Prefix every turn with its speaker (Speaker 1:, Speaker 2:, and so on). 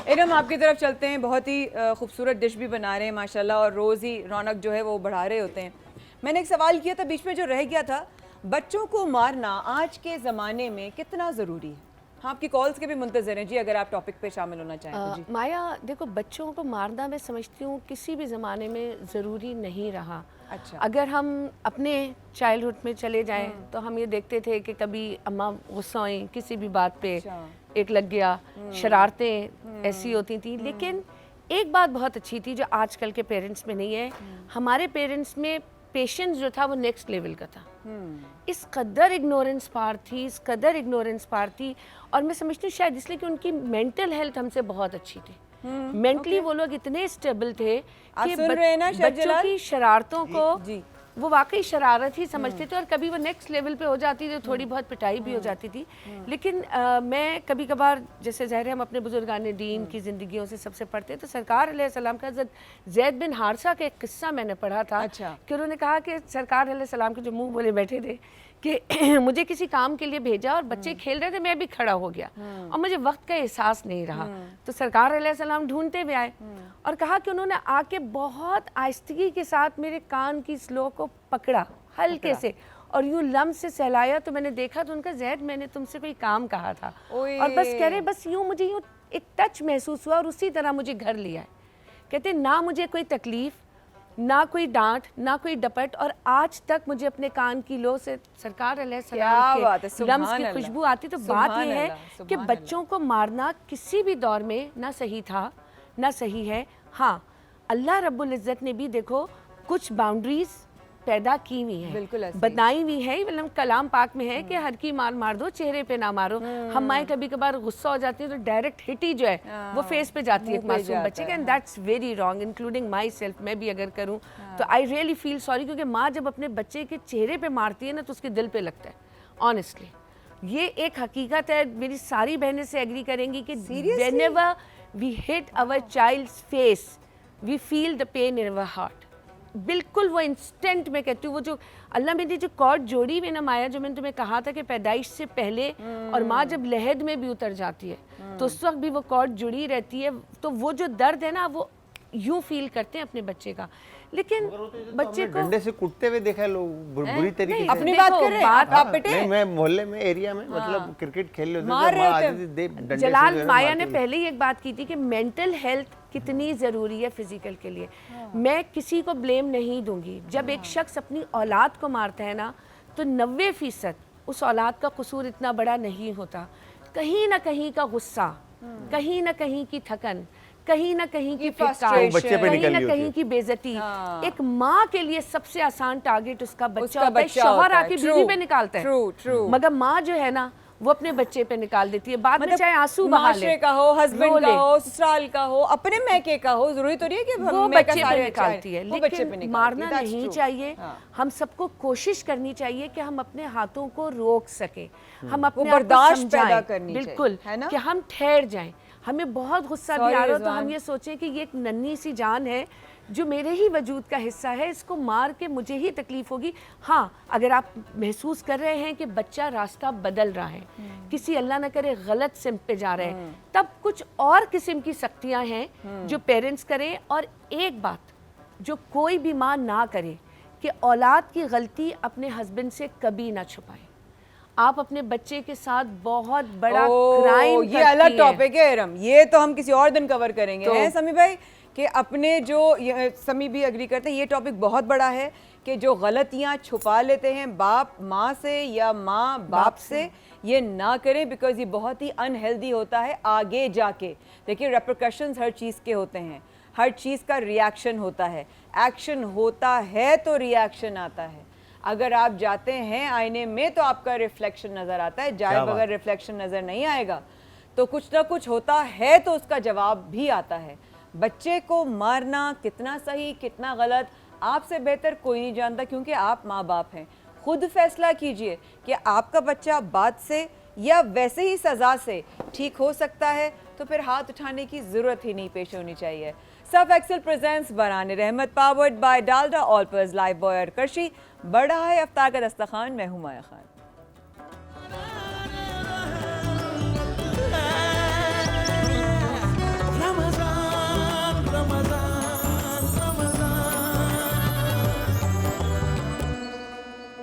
Speaker 1: ارم آپ کی طرف چلتے ہیں. بہت ہی خوبصورت ڈش بھی بنا رہے ہیں ماشاءاللہ, اور روز ہی رونق جو ہے وہ بڑھا رہے ہوتے ہیں. میں نے ایک سوال کیا تھا بیچ میں جو رہ گیا تھا, بچوں کو مارنا آج کے زمانے میں کتنا ضروری ہے؟ ہاں, آپ کی کالز کے بھی منتظر ہیں جی, اگر آپ ٹاپک پہ شامل ہونا چاہیں تو. جی
Speaker 2: مایا دیکھو, بچوں کو مارنا میں سمجھتی ہوں کسی بھی زمانے میں ضروری نہیں رہا.
Speaker 1: اچھا,
Speaker 2: اگر ہم اپنے چائلڈ ہوڈ میں چلے جائیں تو ہم یہ دیکھتے تھے کہ کبھی اماں غصہ ہوئیں کسی بھی بات پہ, ایک لگ گیا, شرارتیں ایسی ہوتی تھیں. لیکن ایک بات بہت اچھی تھی جو آج کل کے پیرنٹس میں نہیں ہے. ہمارے پیرنٹس میں پیشنس جو تھا وہ نیکسٹ لیول کا تھا. اس قدر اگنورنس پار تھی, اس قدر اگنورنس پار تھی, اور میں سمجھتی ہوں شاید اس لیے کہ ان کی مینٹل ہیلتھ ہم سے بہت اچھی تھی. مینٹلی وہ لوگ اتنے اسٹیبل تھے کہ بچوں کی شرارتوں کو وہ واقعی شرارت ہی سمجھتے تھے, اور کبھی وہ نیکسٹ لیول پہ ہو جاتی تھی, تھوڑی بہت پٹائی بھی ہو جاتی تھی. لیکن میں کبھی کبھار, جیسے ظاہر ہے ہم اپنے بزرگان دین کی زندگیوں سے سب سے پڑھتے ہیں, تو سرکار علیہ السلام کا حضرت زید بن حارثہ کا ایک قصہ میں نے پڑھا تھا کہ انہوں نے کہا کہ سرکار علیہ السلام کے جو منہ بولے بیٹھے تھے کہ مجھے کسی کام کے لیے بھیجا اور بچے کھیل رہے تھے, میں بھی کھڑا ہو گیا اور مجھے وقت کا احساس نہیں رہا. تو سرکار علیہ السلام ڈھونڈتے ہوئے آئے اور کہا کہ انہوں نے آ کے بہت آہستگی کے ساتھ میرے کان کی سلو کو پکڑا ہلکے سے اور یوں لمس سے سہلایا. تو میں نے دیکھا تو ان کا, زید میں نے تم سے کوئی کام کہا تھا, اور بس کہہ رہے بس یوں مجھے یوں ایک ٹچ محسوس ہوا اور اسی طرح مجھے گھر لیا ہے. کہتے نہ مجھے کوئی تکلیف, نہ کوئی ڈانٹ, نہ کوئی ڈپٹ, اور آج تک مجھے اپنے کان کی لو سے سرکار علیہ السلام کے لمس کی خوشبو آتی. تو بات یہ ہے کہ بچوں کو مارنا کسی بھی دور میں نہ صحیح تھا نہ صحیح ہے. ہاں, اللہ رب العزت نے بھی دیکھو کچھ باؤنڈریز پیدا کی ہوئی ہیں, بتائی ہوئی ہے. کلام پاک میں ہے کہ ہر کی مار دو, چہرے پہ نہ مارو. ہم مائیں کبھی کبھار غصہ ہو جاتی ہیں تو ڈائریکٹ ہٹ ہی جو ہے وہ فیس پہ جاتی ہے ایک معصوم بچے کے, and that's very wrong, including my self. میں بھی اگر کروں تو آئی ریئلی فیل سوری, کیونکہ ماں جب اپنے بچے کے چہرے پہ مارتی ہے نا تو اس کے دل پہ لگتا ہے. آنیسٹلی یہ ایک حقیقت ہے, میری ساری بہنیں سے ایگری کریں گی کہ whenever we hit our child's face we feel the pain in our heart. بالکل وہ انسٹنٹ میں کہتی ہوں, وہ جو اللہ میں نے جو کارڈ جوڑی ہوئی نا مایا, جو میں نے تمہیں کہا تھا کہ پیدائش سے پہلے اور ماں جب لہد میں بھی اتر جاتی ہے تو اس وقت بھی وہ کارڈ جڑی رہتی ہے. تو وہ جو درد ہے نا وہ یوں فیل کرتے ہیں اپنے بچے کا. لیکن بچے کو
Speaker 3: ڈنڈے سے کوٹتے ہوئے دیکھا ہے لوگ بری طریقے سے.
Speaker 1: اپنی بات کر رہے ہیں آپ بیٹے,
Speaker 3: میں محلے میں ایریا میں مطلب کرکٹ کھیل لیتے تھے.
Speaker 2: جلال مایا نے پہلے ہی ایک بات کی تھی کہ مینٹل ہیلتھ کتنی ضروری ہے فزیکل کے لیے. میں کسی کو بلیم نہیں دوں گی. جب ایک شخص اپنی اولاد کو مارتا ہے نا تو 90% اس اولاد کا قصور اتنا بڑا نہیں ہوتا. کہیں نہ کہیں کا غصہ, کہیں نہ کہیں کی تھکن, کہیں نہ کہیں کی فرسٹریشن, کہیں نہ کہیں کی بے عزتی. ایک ماں کے لیے سب سے آسان ٹارگٹ اس کا بچہ ہوتا ہے. شوہر آ کے بیوی پہ نکالتا ہے, مگر ماں جو ہے نا وہ اپنے بچے پہ نکال دیتی ہے. بعد میں چاہے آنسو بہا لے,
Speaker 1: معاشرے کا ہو, ہسبینڈ کا ہو, سسرال کا ہو, اپنے میکے کا ہو, ضروری تو نہیں ہے کہ
Speaker 2: وہ بچے پہ نکالتی ہے. لیکن مارنا نہیں چاہیے. ہم سب کو کوشش کرنی چاہیے کہ ہم اپنے ہاتھوں کو روک سکیں, ہم اپنے
Speaker 1: برداشت پیدا کرنی چاہیے,
Speaker 2: بالکل, کہ ہم ٹھہر جائیں. ہمیں بہت غصہ بھی آ رہا ہو تو ہم یہ سوچیں کہ یہ ایک ننھی سی جان ہے جو میرے ہی وجود کا حصہ ہے, اس کو مار کے مجھے ہی تکلیف ہوگی. ہاں, اگر آپ محسوس کر رہے ہیں کہ بچہ راستہ بدل رہا ہے, کسی اللہ نہ کرے غلط سمت پہ جا رہے ہیں, تب کچھ اور قسم کی سختیاں ہیں جو پیرنٹس کریں. اور ایک بات جو کوئی بھی ماں نہ کرے کہ اولاد کی غلطی اپنے ہسبینڈ سے کبھی نہ چھپائیں. آپ اپنے بچے کے ساتھ بہت بڑا کرائم کرتی ہیں.
Speaker 1: یہ الگ ٹاپک ہے ارم, یہ تو ہم کسی اور دن کور کریں گے سمی بھائی, کہ اپنے جو سمی بھی اگری کرتے ہیں, یہ ٹاپک بہت بڑا ہے کہ جو غلطیاں چھپا لیتے ہیں باپ ماں سے یا ماں باپ سے, یہ نہ کریں, بیکاز یہ بہت ہی انہیلدی ہوتا ہے آگے جا کے. دیکھیے ریپرکشنز ہر چیز کے ہوتے ہیں, ہر چیز کا ریاکشن ہوتا ہے, ایکشن ہوتا ہے تو ریاکشن آتا ہے. اگر آپ جاتے ہیں آئینے میں تو آپ کا ریفلیکشن نظر آتا ہے, جائے بغیر ریفلیکشن نظر نہیں آئے گا. تو کچھ نہ کچھ ہوتا ہے تو اس کا جواب بھی آتا ہے. بچے کو مارنا کتنا صحیح کتنا غلط آپ سے بہتر کوئی نہیں جانتا, کیونکہ آپ ماں باپ ہیں. خود فیصلہ کیجئے کہ آپ کا بچہ بات سے یا ویسے ہی سزا سے ٹھیک ہو سکتا ہے, تو پھر ہاتھ اٹھانے کی ضرورت ہی نہیں پیش ہونی چاہیے. سرف ایکسل پریزنٹس برہان رحمت, powered by Dalda all purpose life boy اور کرشی. بڑھا ہے افطار کا دسترخوان, میں ہوں مایا خان.